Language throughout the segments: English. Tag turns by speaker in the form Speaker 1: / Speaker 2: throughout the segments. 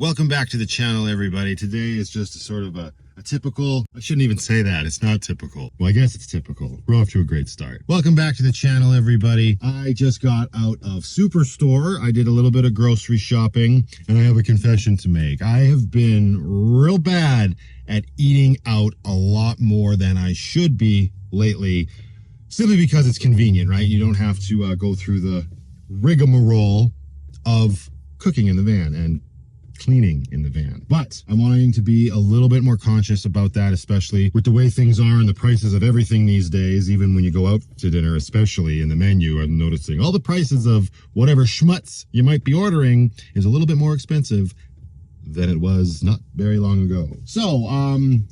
Speaker 1: Welcome back to the channel, everybody. Today is just a sort of a typical, I shouldn't even say that, it's not typical. Well, I guess it's typical. We're off to a great start. Welcome back to the channel, everybody. I just got out of Superstore. I did a little bit of grocery shopping, and I have a confession to make. I have been real bad at eating out a lot more than I should be lately, simply because it's convenient, right? You don't have to go through the rigmarole of cooking in the van and cleaning in the van. But I'm wanting to be a little bit more conscious about that, especially with the way things are and the prices of everything these days. Even when you go out to dinner, especially in the menu, I'm noticing all the prices of whatever schmutz you might be ordering is a little bit more expensive than it was not very long ago. So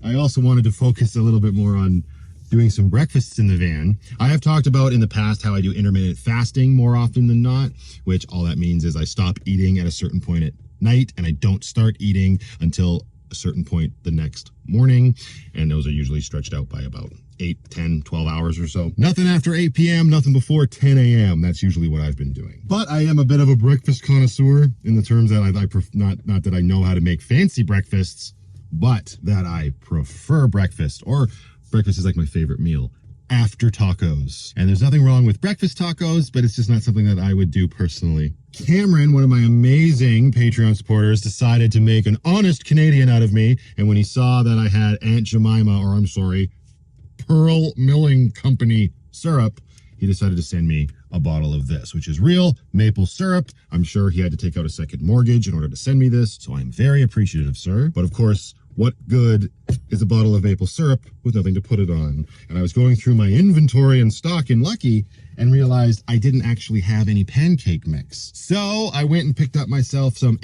Speaker 1: I also wanted to focus a little bit more on doing some breakfasts in the van. I have talked about in the past how I do intermittent fasting more often than not, which all that means is I stop eating at a certain point at night and I don't start eating until a certain point the next morning. And those are usually stretched out by about 8, 10, 12 hours or so. Nothing after 8 p.m., nothing before 10 a.m. That's usually what I've been doing. But I am a bit of a breakfast connoisseur in the terms that not that I know how to make fancy breakfasts, but that I prefer breakfast, or breakfast is like my favorite meal after tacos. And there's nothing wrong with breakfast tacos, but it's just not something that I would do personally. Cameron, one of my amazing Patreon supporters, decided to make an honest Canadian out of me. And when he saw that I had Aunt Jemima, or I'm sorry, Pearl Milling Company syrup, he decided to send me a bottle of this, which is real maple syrup. I'm sure he had to take out a second mortgage in order to send me this, so I'm very appreciative, sir. But of course, what good is a bottle of maple syrup with nothing to put it on? And I was going through my inventory and stock in Lucky and realized I didn't actually have any pancake mix. So I went and picked up myself some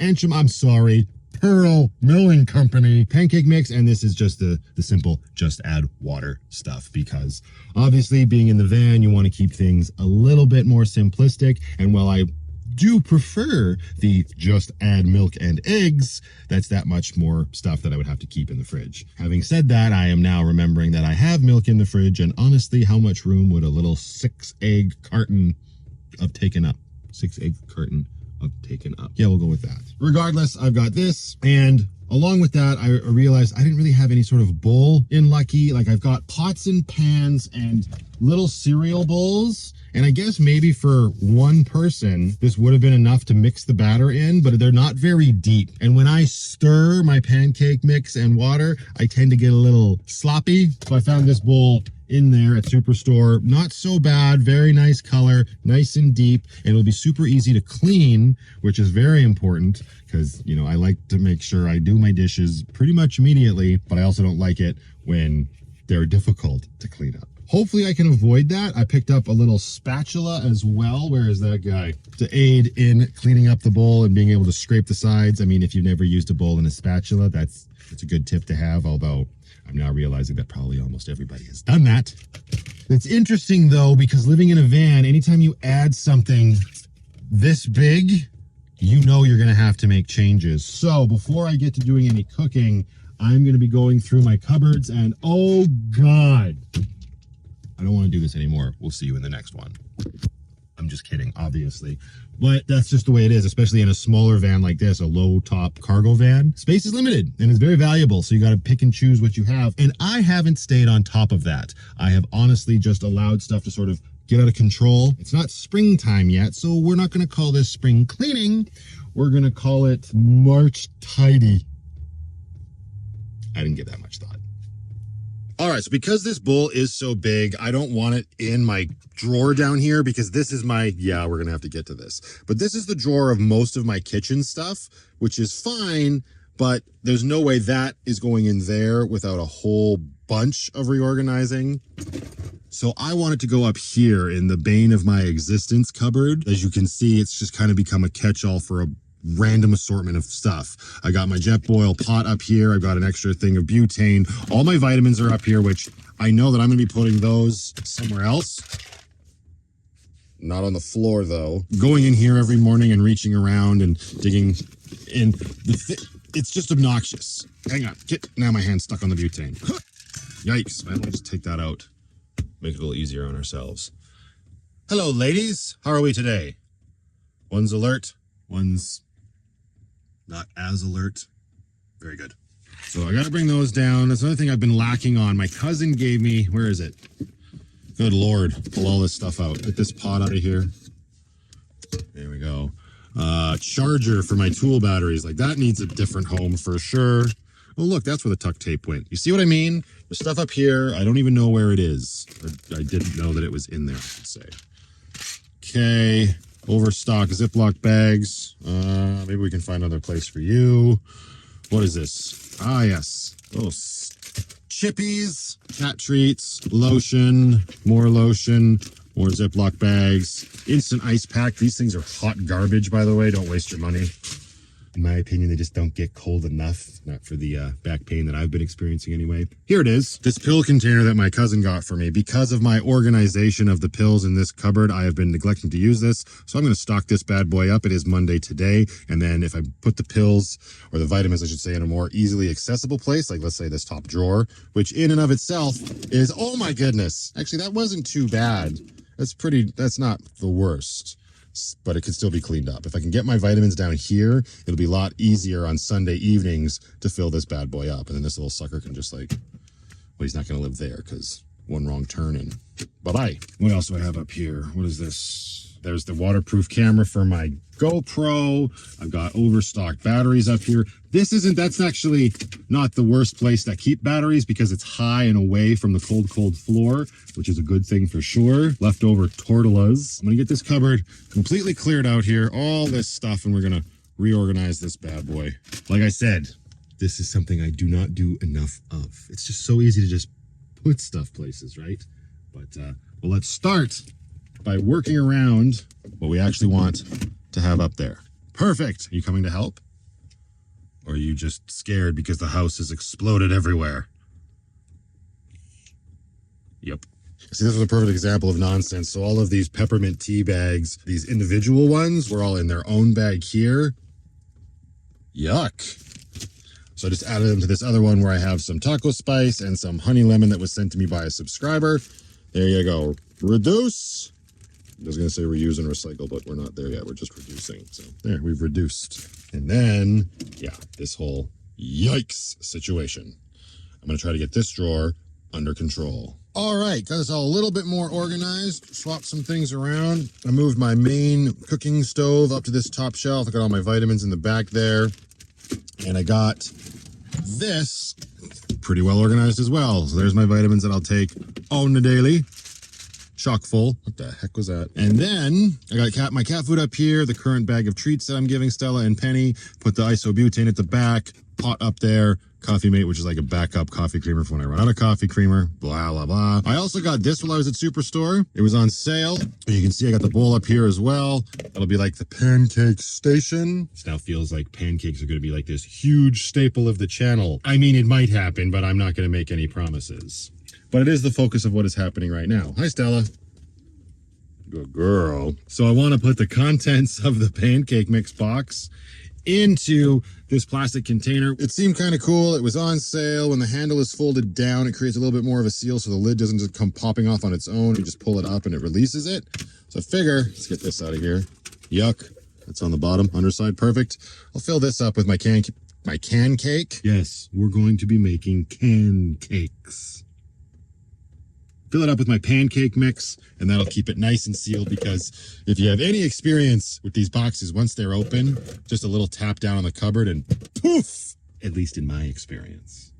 Speaker 1: Pearl Milling Company pancake mix, and this is just the simple just add water stuff, because obviously being in the van, you want to keep things a little bit more simplistic. And while I do prefer the just add milk and eggs, that's that much more stuff that I would have to keep in the fridge. Having said that, I am now remembering that I have milk in the fridge, and honestly, how much room would a little 6-egg carton have taken up? 6-egg carton of taken up. Yeah, we'll go with that. Regardless, I've got this, and along with that, I realized I didn't really have any sort of bowl in Lucky. Like, I've got pots and pans and little cereal bowls, and I guess maybe for one person, this would have been enough to mix the batter in, but they're not very deep. And when I stir my pancake mix and water, I tend to get a little sloppy. So I found this bowl in there at Superstore. Not so bad, very nice color, nice and deep, and it'll be super easy to clean, which is very important because, you know, I like to make sure I do my dishes pretty much immediately, but I also don't like it when they're difficult to clean up. Hopefully I can avoid that. I picked up a little spatula as well. Where is that guy? To aid in cleaning up the bowl and being able to scrape the sides. I mean, if you've never used a bowl and a spatula, that's a good tip to have, although I'm now realizing that probably almost everybody has done that. It's interesting though, because living in a van, anytime you add something this big, you know you're gonna have to make changes. So before I get to doing any cooking, I'm gonna be going through my cupboards, and oh God, I don't want to do this anymore. We'll see you in the next one. I'm just kidding, obviously. But that's just the way it is, especially in a smaller van like this, a low top cargo van. Space is limited and it's very valuable, so you got to pick and choose what you have. And I haven't stayed on top of that. I have honestly just allowed stuff to sort of get out of control. It's not springtime yet, so we're not going to call this spring cleaning. We're going to call it March tidy. I didn't give that much thought. All right, so because this bowl is so big, I don't want it in my drawer down here, because this is my, yeah, we're gonna have to get to this, but this is the drawer of most of my kitchen stuff, which is fine, but there's no way that is going in there without a whole bunch of reorganizing. So I want it to go up here in the bane of my existence cupboard. As you can see, it's just kind of become a catch-all for a random assortment of stuff. I got my Jetboil pot up here. I've got an extra thing of butane. All my vitamins are up here, which I know that I'm going to be putting those somewhere else. Not on the floor, though. Going in here every morning and reaching around and digging in. It's just obnoxious. Hang on. Now my hand's stuck on the butane. Yikes. Might as well just take that out. Make it a little easier on ourselves. Hello, ladies. How are we today? One's alert. One's not as alert. Very good. So I got to bring those down. That's another thing I've been lacking on. My cousin gave me, where is it? Good Lord, pull all this stuff out. Get this pot out of here. There we go. Charger for my tool batteries. Like that needs a different home for sure. Oh, look, that's where the tuck tape went. You see what I mean? There's stuff up here. I don't even know where it is. I didn't know that it was in there, I should say. Okay. Overstock Ziploc bags. Maybe we can find another place for you. What is this? Ah, yes. Little chippies, cat treats, lotion, more lotion, more Ziploc bags, instant ice pack. These things are hot garbage, by the way. Don't waste your money. In my opinion, they just don't get cold enough. Not for the back pain that I've been experiencing anyway. Here it is. This pill container that my cousin got for me. Because of my organization of the pills in this cupboard, I have been neglecting to use this. So I'm going to stock this bad boy up. It is Monday today. And then if I put the pills, or the vitamins, I should say, in a more easily accessible place, like let's say this top drawer, which in and of itself is, oh my goodness. Actually, that wasn't too bad. That's not the worst. But it can still be cleaned up. If I can get my vitamins down here, it'll be a lot easier on Sunday evenings to fill this bad boy up. And then this little sucker can just like, well, he's not going to live there because one wrong turn and bye-bye. What else do I have up here? What is this? There's the waterproof camera for my GoPro. I've got overstocked batteries up here. That's actually not the worst place to keep batteries because it's high and away from the cold floor, which is a good thing for sure. Leftover tortillas. I'm going to get this cupboard completely cleared out here, all this stuff, and we're going to reorganize this bad boy. Like I said, this is something I do not do enough of. It's just so easy to just put stuff places, right? But, well, let's start by working around what we actually want to have up there. Perfect. Are you coming to help? Or are you just scared because the house has exploded everywhere? Yep. See, this was a perfect example of nonsense. So all of these peppermint tea bags, these individual ones, were all in their own bag here. Yuck. So I just added them to this other one where I have some taco spice and some honey lemon that was sent to me by a subscriber. There you go. Reduce. I was going to say reuse and recycle, but we're not there yet. We're just reducing. So there, we've reduced. And then, yeah, this whole yikes situation. I'm going to try to get this drawer under control. All right, got this all a little bit more organized. Swapped some things around. I moved my main cooking stove up to this top shelf. I got all my vitamins in the back there. And I got this pretty well organized as well. So there's my vitamins that I'll take on the daily. Chock full. What the heck was that? And then I got my cat food up here, the current bag of treats that I'm giving Stella and Penny. Put the isobutane at the back, pot up there, Coffee Mate, which is like a backup coffee creamer for when I run out of coffee creamer, blah, blah, blah. I also got this while I was at Superstore. It was on sale. You can see I got the bowl up here as well. That'll be like the pancake station. This now feels like pancakes are going to be like this huge staple of the channel. I mean, it might happen, but I'm not going to make any promises. But it is the focus of what is happening right now. Hi, Stella. Good girl. So I want to put the contents of the pancake mix box into this plastic container. It seemed kind of cool. It was on sale. When the handle is folded down, it creates a little bit more of a seal so the lid doesn't just come popping off on its own. You just pull it up and it releases it. So I figure, let's get this out of here. Yuck. That's on the bottom, underside, perfect. I'll fill this up with my can cake. Yes, we're going to be making can cakes. Fill it up with my pancake mix, and that'll keep it nice and sealed, because if you have any experience with these boxes, once they're open, just a little tap down on the cupboard and poof, at least in my experience.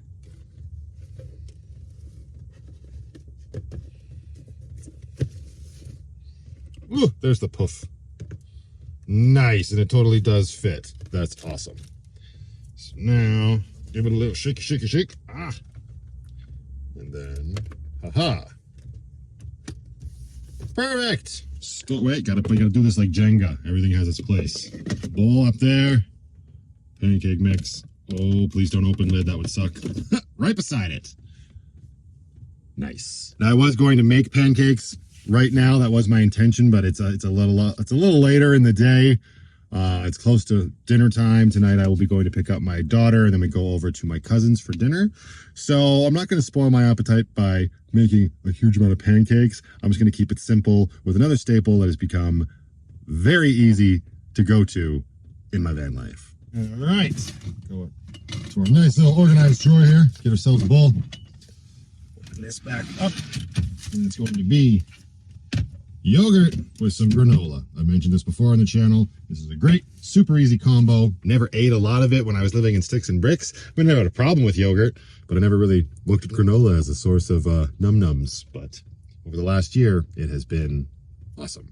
Speaker 1: Ooh, there's the poof. Nice, and it totally does fit. That's awesome. So now, give it a little shake, shake, shake. Ah. And then, haha. Perfect. Still, wait, gotta do this like Jenga. Everything has its place. Bowl up there. Pancake mix. Oh, please don't open lid. That would suck. Right beside it. Nice. Now I was going to make pancakes right now. That was my intention, but it's a little later in the day. It's close to dinner time. Tonight I will be going to pick up my daughter, and then we go over to my cousin's for dinner. So I'm not going to spoil my appetite by making a huge amount of pancakes. I'm just going to keep it simple with another staple that has become very easy to go to in my van life. All right, go to our nice little organized drawer here. Get ourselves a bowl. Open this back up, and it's going to be yogurt with some granola. I mentioned this before on the channel. This is a great, super easy combo. Never ate a lot of it when I was living in sticks and bricks. I never had a problem with yogurt, but I never really looked at granola as a source of num-nums. But over the last year, it has been awesome.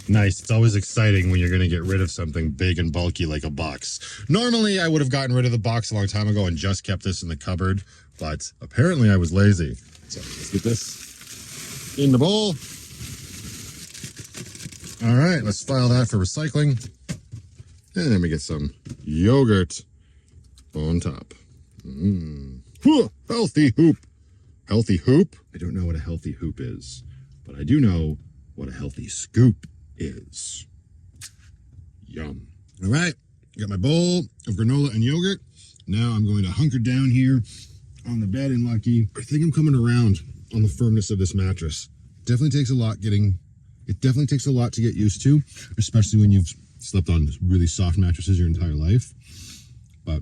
Speaker 1: Nice. It's always exciting when you're going to get rid of something big and bulky like a box. Normally, I would have gotten rid of the box a long time ago and just kept this in the cupboard, but apparently I was lazy. So let's get this in the bowl. All right, let's file that for recycling. And then we get some yogurt on top. Healthy hoop. Healthy hoop? I don't know what a healthy hoop is, but I do know what a healthy scoop is. Yum. All right, got my bowl of granola and yogurt. Now I'm going to hunker down here on the bed in Lucky. I think I'm coming around on the firmness of this mattress. Definitely takes a lot to get used to, especially when you've slept on really soft mattresses your entire life. But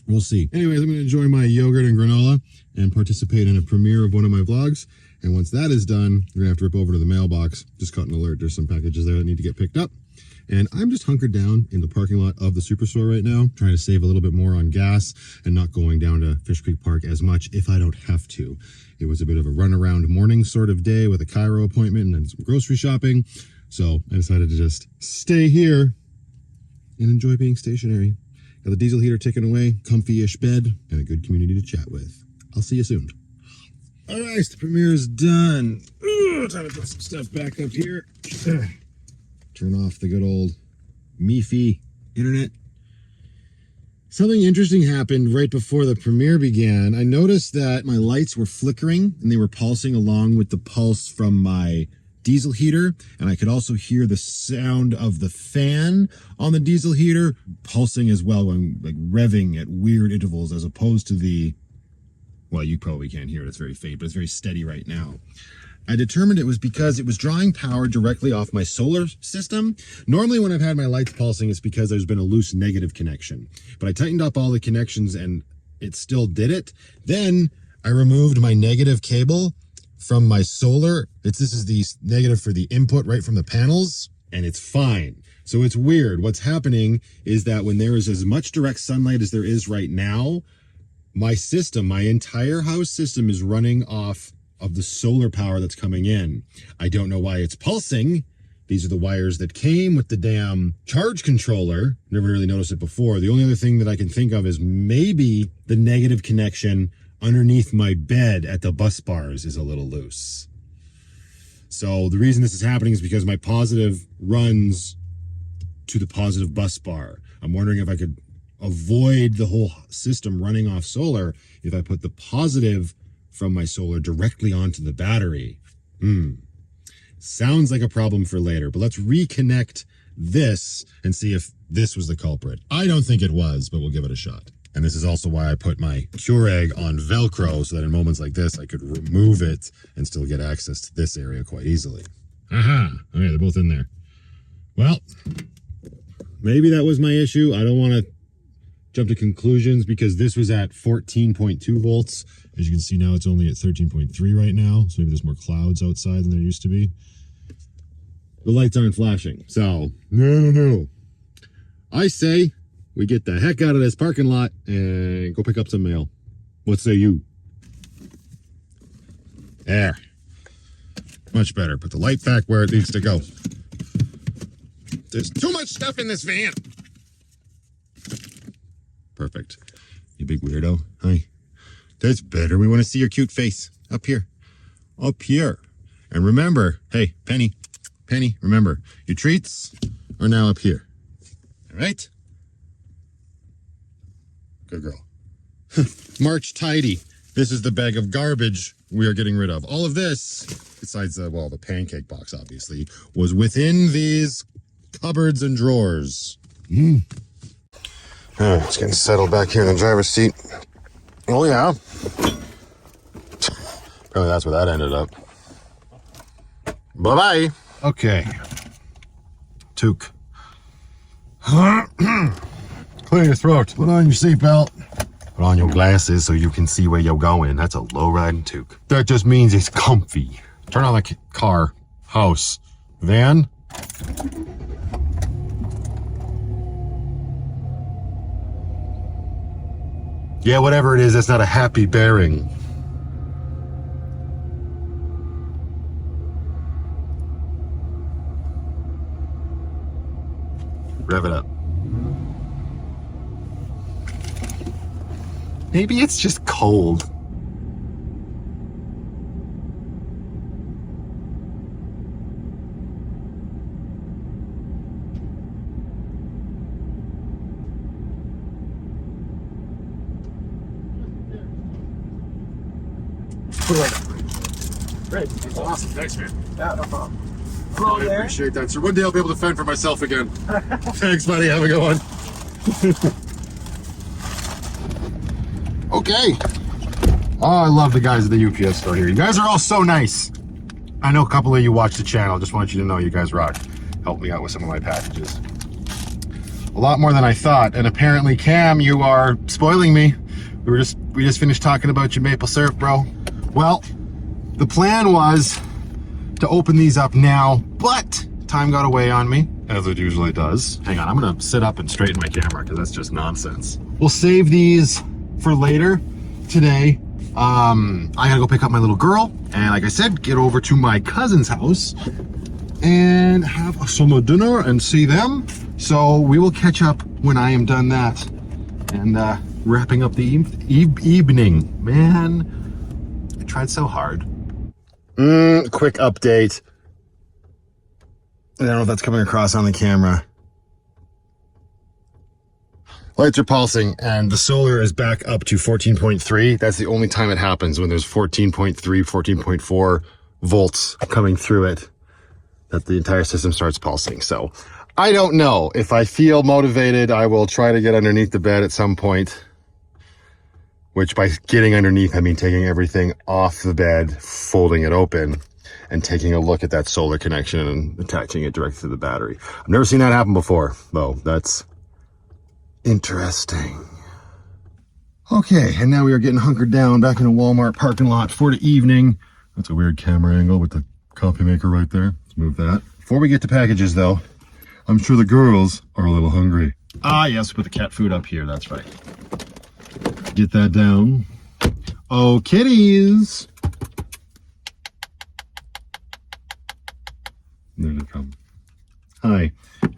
Speaker 1: we'll see. Anyways, I'm going to enjoy my yogurt and granola and participate in a premiere of one of my vlogs. And once that is done, we're going to have to rip over to the mailbox. Just caught an alert. There's some packages there that need to get picked up. And I'm just hunkered down in the parking lot of the Superstore right now, trying to save a little bit more on gas and not going down to Fish Creek Park as much if I don't have to. It was a bit of a runaround morning sort of day with a chiro appointment and then some grocery shopping. So I decided to just stay here and enjoy being stationary. Got the diesel heater ticking away, comfy-ish bed, and a good community to chat with. I'll see you soon. All right, the premiere is done. Ooh, time to put some stuff back up here. Turn off the good old Meefy internet. Something interesting happened right before the premiere began. I noticed that my lights were flickering and they were pulsing along with the pulse from my diesel heater, and I could also hear the sound of the fan on the diesel heater pulsing as well, going like revving at weird intervals, as opposed to the, well, you probably can't hear it, it's very faint, but it's very steady right now. I determined it was because it was drawing power directly off my solar system. Normally when I've had my lights pulsing, it's because there's been a loose negative connection. But I tightened up all the connections and it still did it. Then I removed my negative cable from my solar. This is the negative for the input right from the panels, and it's fine. So it's weird. What's happening is that when there is as much direct sunlight as there is right now, my system, my entire house system is running off of the solar power that's coming in. I don't know why it's pulsing. These are the wires that came with the damn charge controller. Never really noticed it before. The only other thing that I can think of is maybe the negative connection underneath my bed at the bus bars is a little loose. So the reason this is happening is because my positive runs to the positive bus bar. I'm wondering if I could avoid the whole system running off solar if I put the positive from my solar directly onto the battery. Sounds like a problem for later, but let's reconnect this and see if this was the culprit. I don't think it was, but we'll give it a shot. And this is also why I put my Keurig on Velcro, so that in moments like this, I could remove it and still get access to this area quite easily. Aha! Okay, they're both in there. Well, maybe that was my issue. I don't want to jump to conclusions because this was at 14.2 volts. As you can see now, it's only at 13.3 right now. So maybe there's more clouds outside than there used to be. The lights aren't flashing. So, no. I say we get the heck out of this parking lot and go pick up some mail. What say you? There. Much better. Put the light back where it needs to go. There's too much stuff in this van. Perfect. You big weirdo. Hi. That's better. We want to see your cute face. Up here. Up here. And remember, hey, Penny, remember, your treats are now up here. All right? Good girl. March tidy. This is the bag of garbage we are getting rid of. All of this, besides, the pancake box, obviously, was within these cupboards and drawers. It's getting settled back here in the driver's seat. Oh, yeah. Apparently that's where that ended up. Bye-bye. Okay. Took. Clear your throat. Put on your seatbelt. Put on your glasses so you can see where you're going. That's a low-riding toque. That just means it's comfy. Turn on the car, house, van. Yeah, whatever it is, that's not a happy bearing. Rev it up. Maybe it's just cold. Great. That's awesome. Thanks, man.
Speaker 2: Yeah, no problem.
Speaker 1: I appreciate that. So one day I'll be able to fend for myself again. Thanks, buddy. Have a good one. Okay. Oh, I love the guys at the UPS store here. You guys are all so nice. I know a couple of you watch the channel. Just want you to know you guys rock. Help me out with some of my packages. A lot more than I thought. And apparently, Cam, you are spoiling me. We just finished talking about your maple syrup, bro. Well, the plan was to open these up now, but time got away on me, as it usually does. Hang on, I'm gonna sit up and straighten my camera because that's just nonsense. We'll save these for later today. I gotta go pick up my little girl, and like I said, get over to my cousin's house and have some dinner and see them. So we will catch up when I am done that and wrapping up the evening. Man, I tried so hard. Quick update. I don't know if that's coming across on the camera. Lights are pulsing and the solar is back up to 14.3. That's the only time it happens, when there's 14.3, 14.4 volts coming through it, that the entire system starts pulsing. So I don't know. If I feel motivated, I will try to get underneath the bed at some point. Which, by getting underneath, I mean taking everything off the bed, folding it open, and taking a look at that solar connection and attaching it directly to the battery. I've never seen that happen before, though. That's interesting. Okay, and now we are getting hunkered down back in a Walmart parking lot for the evening. That's a weird camera angle with the coffee maker right there. Let's move that. Before we get to packages, though, I'm sure the girls are a little hungry. Ah, yes, put the cat food up here. That's right. Get that down. Oh, kitties. There they come. Hi.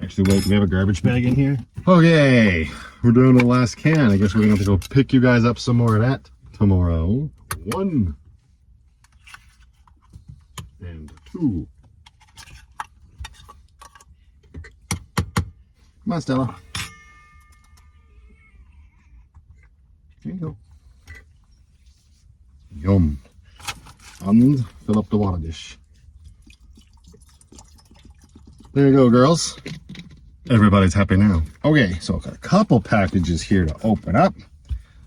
Speaker 1: Actually, wait, do we have a garbage bag in here? Okay, we're doing the last can. I guess we're gonna have to go pick you guys up some more of that tomorrow. 1 and 2. Come on, Stella. There you go. Yum. And fill up the water dish. There you go, girls. Everybody's happy now. Okay, so I've got a couple packages here to open up.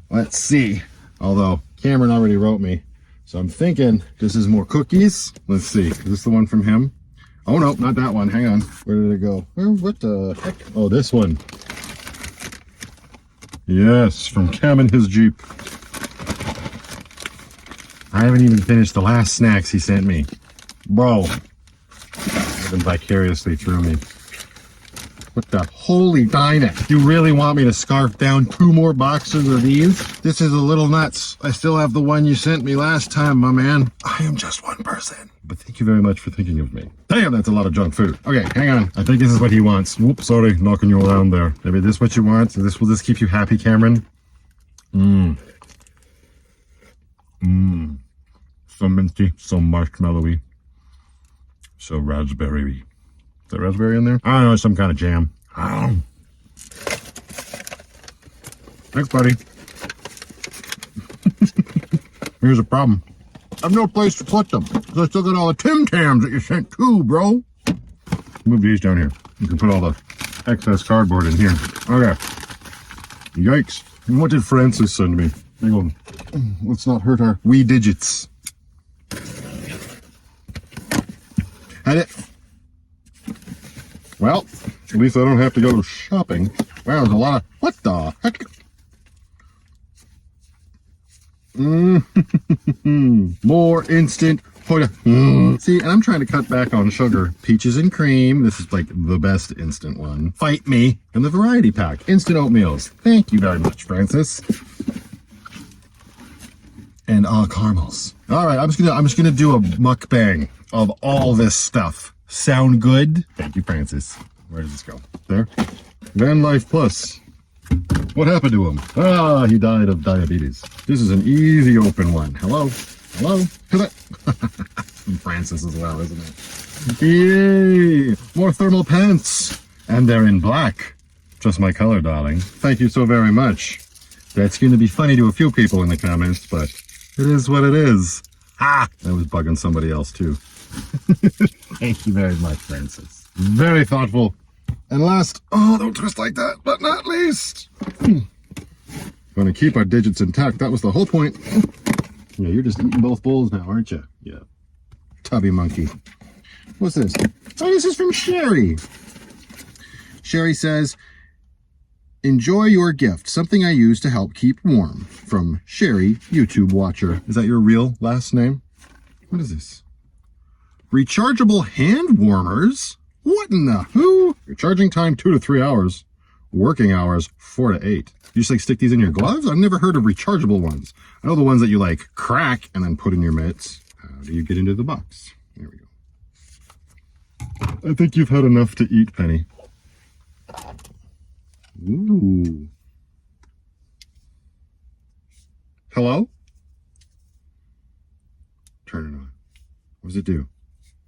Speaker 1: Let's see. Although Cameron already wrote me, so I'm thinking this is more cookies. Let's see. Is this the one from him? Oh no, not that one. Hang on. Where did it go? What the heck? Oh, this one. Yes, from Cam and his Jeep. I haven't even finished the last snacks he sent me. Bro. Living vicariously through me. What the holy dinah? You really want me to scarf down 2 more boxes of these? This is a little nuts. I still have the one you sent me last time, my man. I am just one person. But thank you very much for thinking of me. Damn, that's a lot of junk food. Okay, hang on. I think this is what he wants. Whoops, sorry, knocking you around there. Maybe this is what you want? This will just keep you happy, Cameron? So minty, so marshmallowy, so raspberry. Is there raspberry in there? I don't know, some kind of jam. I don't know. Thanks, buddy. Here's the problem. I have no place to put them. I still got all the Tim Tams that you sent too, bro. Move these down here. You can put all the excess cardboard in here. Okay. Yikes. What did Francis send me? Hang on. Let's not hurt our wee digits. Had it. Well, at least I don't have to go shopping. Wow, there's a lot of... What the heck? More instant. See, and I'm trying to cut back on sugar. Peaches and cream. This is like the best instant one. Fight me. And the variety pack. Instant oatmeals. Thank you very much, Francis. And caramels. All right, I'm just gonna do a mukbang of all this stuff. Sound good? Thank you, Francis. Where does this go? There. Vanlife Plus. What happened to him? Ah, he died of diabetes. This is an easy open one. Hello? Hello? Hello? And Francis as well, isn't it? Yay! More thermal pants! And they're in black. Just my color, darling. Thank you so very much. That's going to be funny to a few people in the comments, but it is what it is. Ah! I was bugging somebody else, too. Thank you very much, Francis. Very thoughtful. And last, oh, don't twist like that, but not least. Going to keep our digits intact. That was the whole point. Yeah, you're just eating both bowls now, aren't you? Yeah. Tubby monkey. What's this? Oh, this is from Sherry. Sherry says, enjoy your gift. Something I use to help keep warm. From Sherry, YouTube watcher. Is that your real last name? What is this? Rechargeable hand warmers? What in the who? Your charging time 2 to 3 hours. Working hours 4 to 8. You just like stick these in your gloves? I've never heard of rechargeable ones. I know the ones that you like crack and then put in your mitts. How do you get into the box? There we go. I think you've had enough to eat, Penny. Ooh. Hello? Turn it on. What does it do?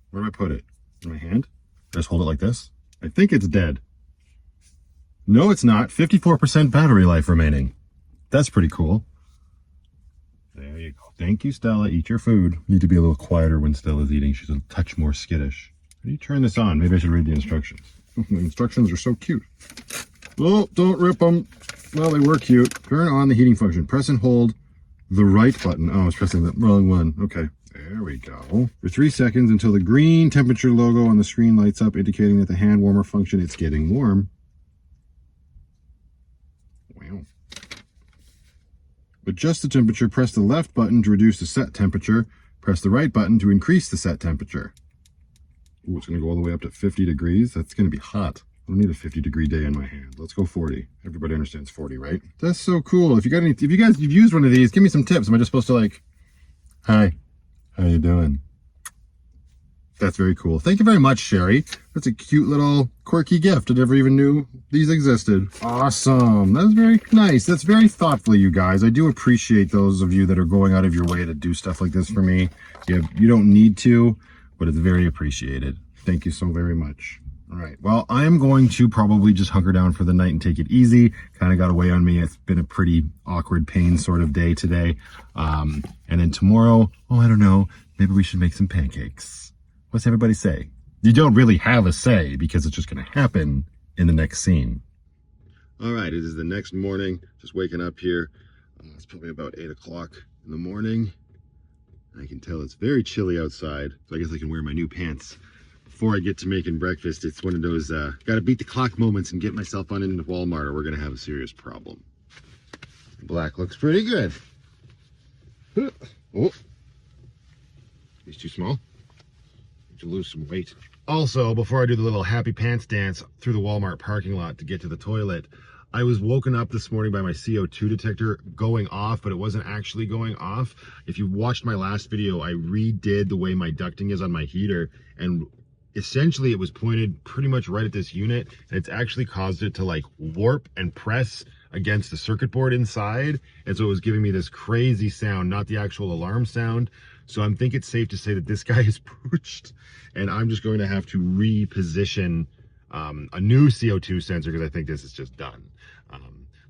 Speaker 1: Where do I put it? In my hand? Just hold it like this? I think it's dead. No, it's not. 54% battery life remaining. That's pretty cool. There you go. Thank you, Stella. Eat your food. Need to be a little quieter when Stella's eating. She's a touch more skittish. How do you turn this on? Maybe I should read the instructions. The instructions are so cute. Oh, don't rip them. Well, they were cute. Turn on the heating function. Press and hold the right button. Oh, I was pressing the wrong one. Okay. There we go. For 3 seconds until the green temperature logo on the screen lights up, indicating that the hand warmer function, it's getting warm. Wow. Adjust the temperature. Press the left button to reduce the set temperature. Press the right button to increase the set temperature. Ooh, it's going to go all the way up to 50 degrees. That's going to be hot. I don't need a 50-degree day in my hand. Let's go 40. Everybody understands 40, right? That's so cool. If you guys you've used one of these, give me some tips. Am I just supposed to like, hi, how you doing? That's very cool. Thank you very much, Sherry. That's a cute little quirky gift. I never even knew these existed. Awesome. That's very nice. That's very thoughtful, you guys. I do appreciate those of you that are going out of your way to do stuff like this for me. You don't need to, but it's very appreciated. Thank you so very much. All right. Well, I'm going to probably just hunker down for the night and take it easy. Kind of got away on me. It's been a pretty awkward pain sort of day today. And then tomorrow, oh, I don't know, maybe we should make some pancakes. What's everybody say? You don't really have a say because it's just going to happen in the next scene. All right. It is the next morning. Just waking up here. It's probably about 8 o'clock in the morning. I can tell it's very chilly outside. So I guess I can wear my new pants. Before I get to making breakfast, it's one of those gotta beat the clock moments and get myself on into Walmart or we're gonna have a serious problem. Black looks pretty good. Oh, he's too small. Need to lose some weight. Also, before I do the little happy pants dance through the Walmart parking lot to get to the toilet, I was woken up this morning by my CO2 detector going off, but it wasn't actually going off. If you watched my last video, I redid the way my ducting is on my heater, and essentially it was pointed pretty much right at this unit, and it's actually caused it to like warp and press against the circuit board inside, and so it was giving me this crazy sound, not the actual alarm sound. So I think it's safe to say that this guy is pooched, and I'm just going to have to reposition a new CO2 sensor because I think this is just done.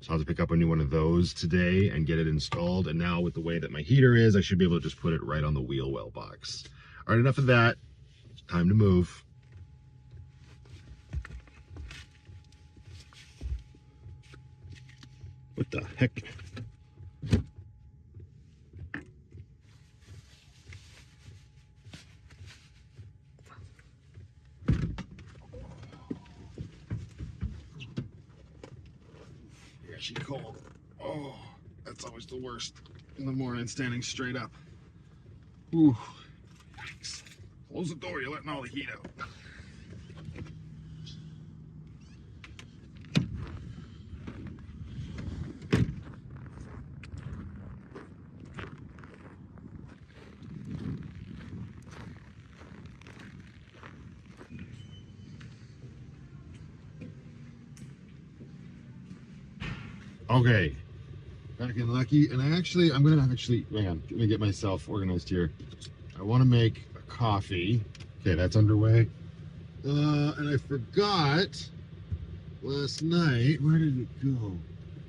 Speaker 1: So I'll have to pick up a new one of those today and get it installed. And now with the way that my heater is, I should be able to just put it right on the wheel well box. All right, enough of that. It's time to move. What the heck? ashy cold. Oh, that's always the worst in the morning, standing straight up. Ooh, yikes. Close the door, you're letting all the heat out. Okay, back in lucky, and I'm gonna hang on, let me get myself organized here. I want to make a coffee. Okay, that's underway. And I forgot last night, where did it go?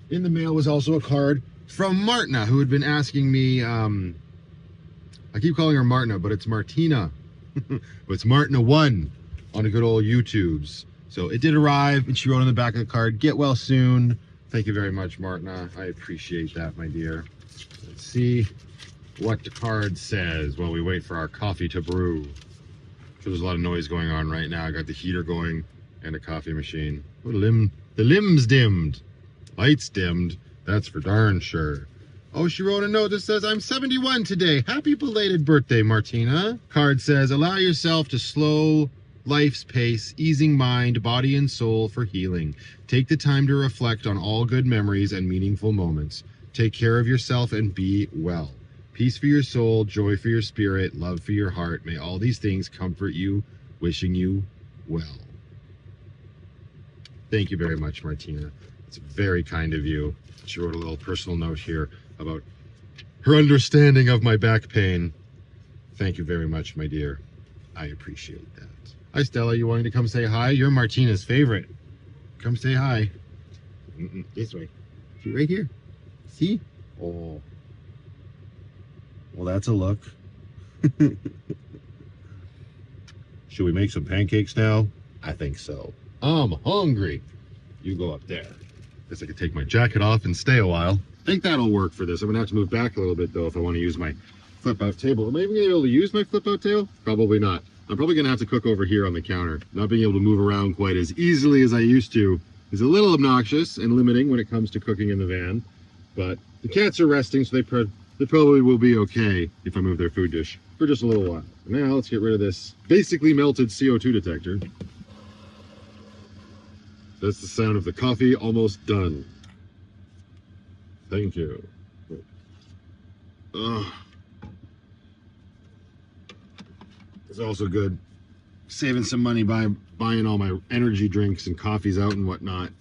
Speaker 1: In the mail was also a card from Martina, who had been asking me, I keep calling her Martina, but it's Martina. But it's Martina1 on the good old YouTubes. So it did arrive, and she wrote on the back of the card, "Get well soon." Thank you very much, Martina. I appreciate that, my dear. Let's see what the card says while we wait for our coffee to brew. So there's a lot of noise going on right now. I got the heater going and a coffee machine. Oh, the limbs dimmed. Lights dimmed. That's for darn sure. Oh, she wrote a note that says, "I'm 71 today. Happy belated birthday, Martina." Card says, "Allow yourself to slow life's pace, easing mind, body, and soul for healing. Take the time to reflect on all good memories and meaningful moments. Take care of yourself and be well. Peace for your soul, joy for your spirit, love for your heart. May all these things comfort you. Wishing you well." Thank you very much, Martina. It's very kind of you. She wrote a little personal note here about her understanding of my back pain. Thank you very much, my dear. I appreciate that. Hi, Stella. You wanting to come say hi? You're Martina's favorite. Come say hi. This way. See, right here. See? Oh. Well, that's a look. Should we make some pancakes now? I think so. I'm hungry. You go up there. Guess I could take my jacket off and stay a while. I think that'll work for this. I'm gonna have to move back a little bit though if I want to use my flip-out table. Am I even gonna be able to use my flip-out table? Probably not. I'm probably gonna have to cook over here on the counter. Not being able to move around quite as easily as I used to is a little obnoxious and limiting when it comes to cooking in the van. But the cats are resting, so they probably will be okay if I move their food dish for just a little while. Now let's get rid of this basically melted CO2 detector. That's the sound of the coffee almost done. Thank you. It's also good saving some money by buying all my energy drinks and coffees out and whatnot.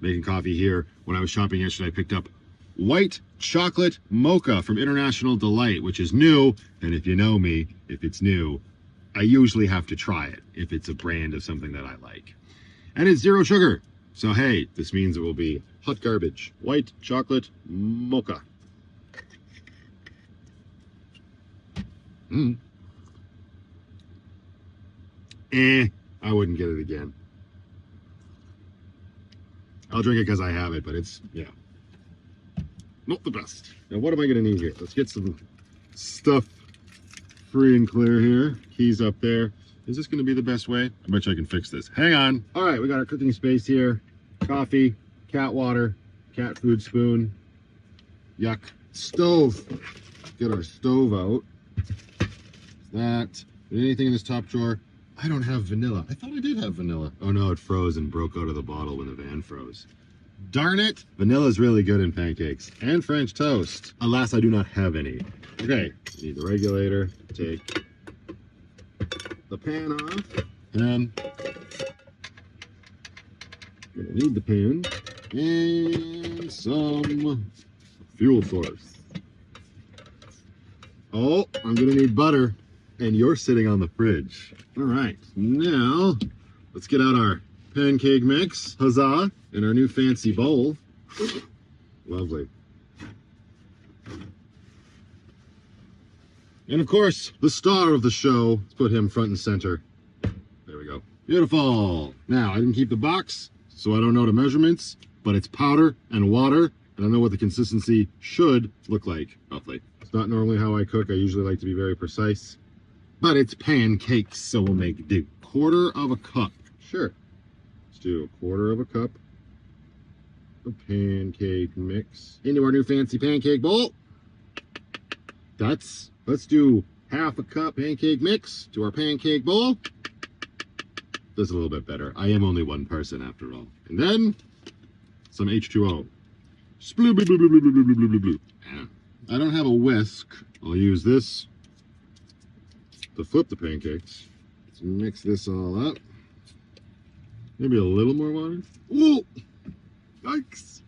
Speaker 1: Making coffee here. When I was shopping yesterday, I picked up white chocolate mocha from International Delight, which is new. And if you know me, if it's new, I usually have to try it if it's a brand of something that I like. And it's 0 sugar. So hey, this means it will be hot garbage. White chocolate mocha. I wouldn't get it again. I'll drink it because I have it, but it's, yeah, not the best. Now what am I gonna need here? Let's get some stuff free and clear here. Keys up there. Is this gonna be the best way? I bet you I can fix this. Hang on. All right, we got our cooking space here. Coffee, cat water, cat food spoon, yuck. Stove. Get our stove out. That. Anything in this top drawer? I don't have vanilla. I thought I did have vanilla. Oh no, it froze and broke out of the bottle when the van froze. Darn it! Vanilla is really good in pancakes and French toast. Alas, I do not have any. Okay, need the regulator. Take the pan off. Pan. Gonna need the pan. And some fuel source. Oh, I'm gonna need butter. And you're sitting on the fridge. All right, now let's get out our pancake mix, huzzah, and our new fancy bowl. Lovely. And of course, the star of the show, let's put him front and center. There we go. Beautiful. Now, I didn't keep the box, so I don't know the measurements, but it's powder and water, and I know what the consistency should look like, roughly. It's not normally how I cook. I usually like to be very precise. But it's pancakes, so we'll make do. 1/4 cup. Sure. Let's do 1/4 cup a pancake mix into our new fancy pancake bowl. Let's do half a cup pancake mix to our pancake bowl. That's a little bit better. I am only one person after all. And then some H2O. I don't have a whisk. I'll use this to flip the pancakes. Let's mix this all up. Maybe a little more water. Ooh! Yikes!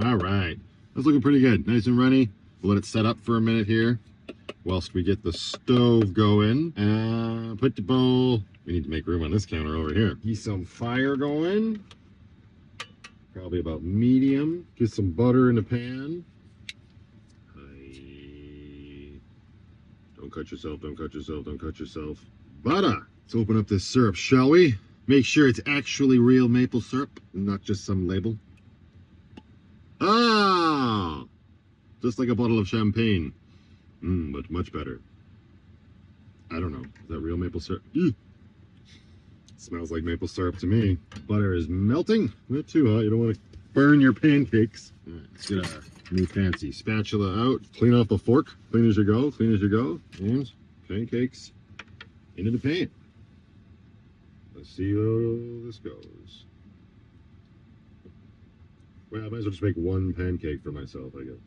Speaker 1: All right. That's looking pretty good. Nice and runny. We'll let it set up for a minute here whilst we get the stove going. Put the bowl. We need to make room on this counter over here. Get some fire going. Probably about medium. Get some butter in the pan. Don't cut yourself, don't cut yourself, don't cut yourself. Butter! Let's open up this syrup, shall we? Make sure it's actually real maple syrup, not just some label. Ah! Just like a bottle of champagne. But much better. I don't know. Is that real maple syrup? Smells like maple syrup to me. Butter is melting. Not too hot. You don't want to burn your pancakes. All right, let's get our new fancy spatula out. Clean off the fork. Clean as you go. Clean as you go. And pancakes into the pan. Let's see how this goes. Well, I might as well just make one pancake for myself, I guess.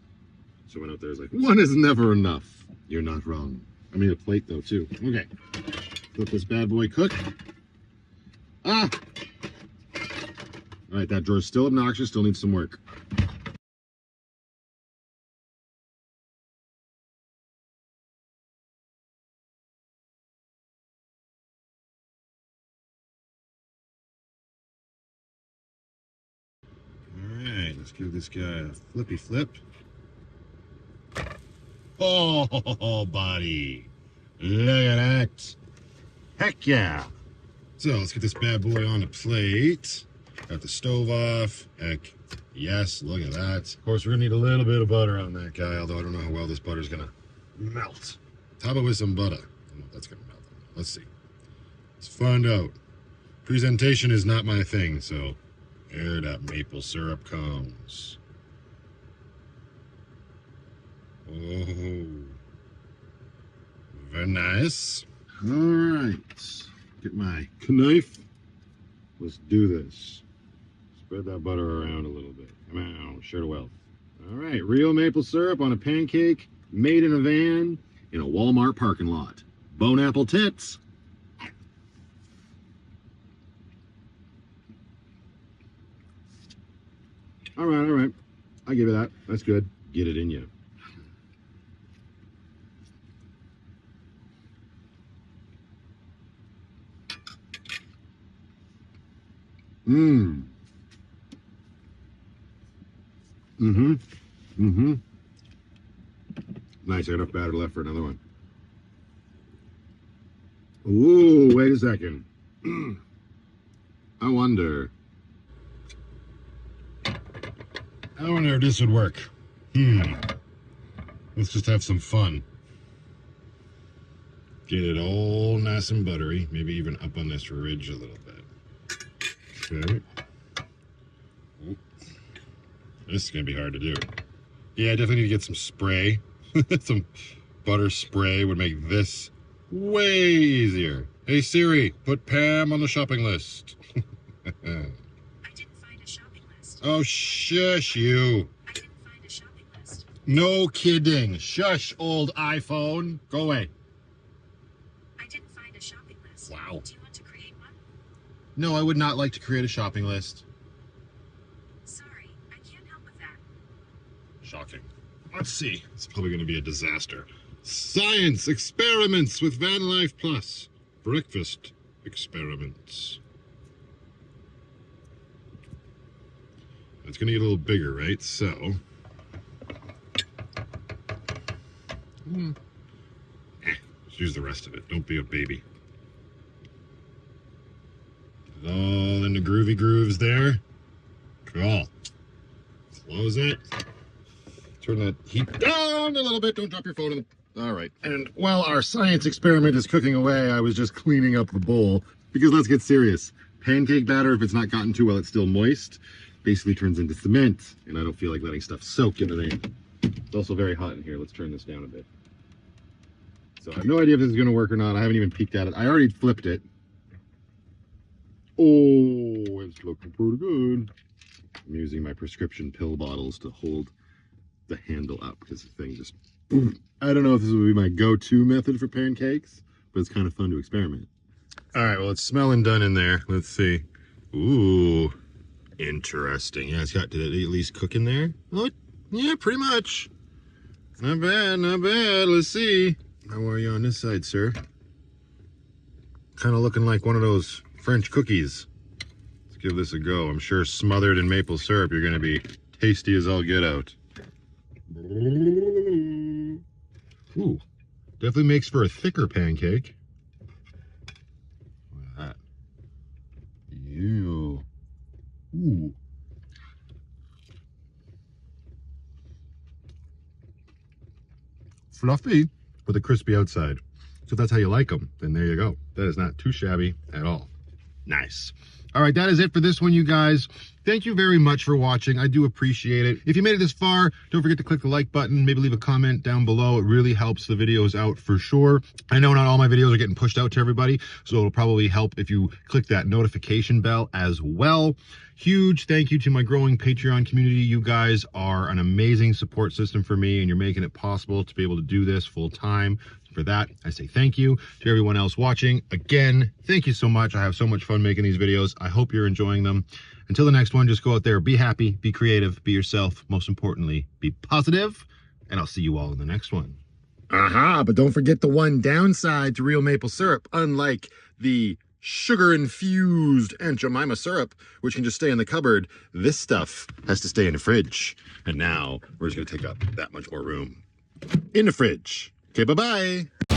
Speaker 1: Someone out there is like, one is never enough. You're not wrong. I mean a plate though too. Okay. Let this bad boy cook. Ah! Alright, that drawer's still obnoxious, still needs some work. Alright, let's give this guy a flippy flip. Oh, buddy. Look at that. Heck yeah. So let's get this bad boy on a plate. Got the stove off. Heck yes, look at that. Of course, we're gonna need a little bit of butter on that guy, although I don't know how well this butter's gonna melt. How about with some butter? I don't know if that's gonna melt. Let's see. Let's find out. Presentation is not my thing, so here that maple syrup comes. Oh, very nice. All right, get my knife. Let's do this. Spread that butter around a little bit. Come on, share the wealth. All right, real maple syrup on a pancake, made in a van in a Walmart parking lot. Bone apple tits. All right. I give it that. That's good. Get it in you. Nice, I got enough batter left for another one. Ooh, wait a second. I wonder if this would work. Let's just have some fun. Get it all nice and buttery. Maybe even up on this ridge a little bit. Okay. This is gonna be hard to do. Yeah, I definitely need to get some spray. Some butter spray would make this way easier. Hey Siri, put Pam on the shopping list.
Speaker 2: I didn't find a shopping list.
Speaker 1: Oh, shush you.
Speaker 2: I didn't find a shopping list.
Speaker 1: No kidding. Shush, old iPhone. Go away.
Speaker 2: I didn't find a shopping list.
Speaker 1: Wow.
Speaker 2: Do you want to create one?
Speaker 1: No, I would not like to create a shopping list.
Speaker 2: Sorry, I can't help with that.
Speaker 1: Shocking. Let's see. It's probably going to be a disaster. Science experiments with Vanlife Plus. Breakfast experiments. It's going to get a little bigger, right? So. Just use the rest of it. Don't be a baby. Get it all in the groovy grooves there. Cool. Close it. Turn that heat down a little bit. Don't drop your phone in the... All right. And while our science experiment is cooking away, I was just cleaning up the bowl. Because let's get serious. pancake batter, if it's not gotten too well, it's still moist, basically turns into cement, and I don't feel like letting stuff soak into there. It's also very hot in here. Let's turn this down a bit. So I have no idea if this is going to work or not. I haven't even peeked at it. I already flipped it. Oh, it's looking pretty good. I'm using my prescription pill bottles to hold the handle up because the thing just... I don't know if this would be my go-to method for pancakes, but it's kind of fun to experiment. All right, well, it's smelling done in there. Let's see. Ooh, interesting. Yeah, it's got, did it at least cook in there? Oh, yeah, pretty much. Not bad, not bad. Let's see. How are you on this side, sir? Kind of looking like one of those French cookies. Let's give this a go. I'm sure smothered in maple syrup, you're going to be tasty as all get out. Ooh, definitely makes for a thicker pancake. Look at that. Ew. Ooh. Fluffy with a crispy outside. So if that's how you like them, then there you go. That is not too shabby at all. Nice. All right, that is it for this one, you guys. Thank you very much for watching. I do appreciate it. If you made it this far, don't forget to click the like button. Maybe leave a comment down below. It really helps the videos out for sure. I know not all my videos are getting pushed out to everybody, so it'll probably help if you click that notification bell as well. Huge thank you to my growing Patreon community. You guys are an amazing support system for me, and you're making it possible to be able to do this full time. For that, I say thank you. To everyone else watching, again, thank you so much. I have so much fun making these videos. I hope you're enjoying them. Until the next one, just go out there, be happy, be creative, be yourself. Most importantly, be positive, and I'll see you all in the next one. But don't forget the one downside to real maple syrup, unlike the sugar-infused Aunt Jemima syrup, which can just stay in the cupboard, this stuff has to stay in the fridge. And now, we're just gonna take up that much more room in the fridge. Okay, bye-bye.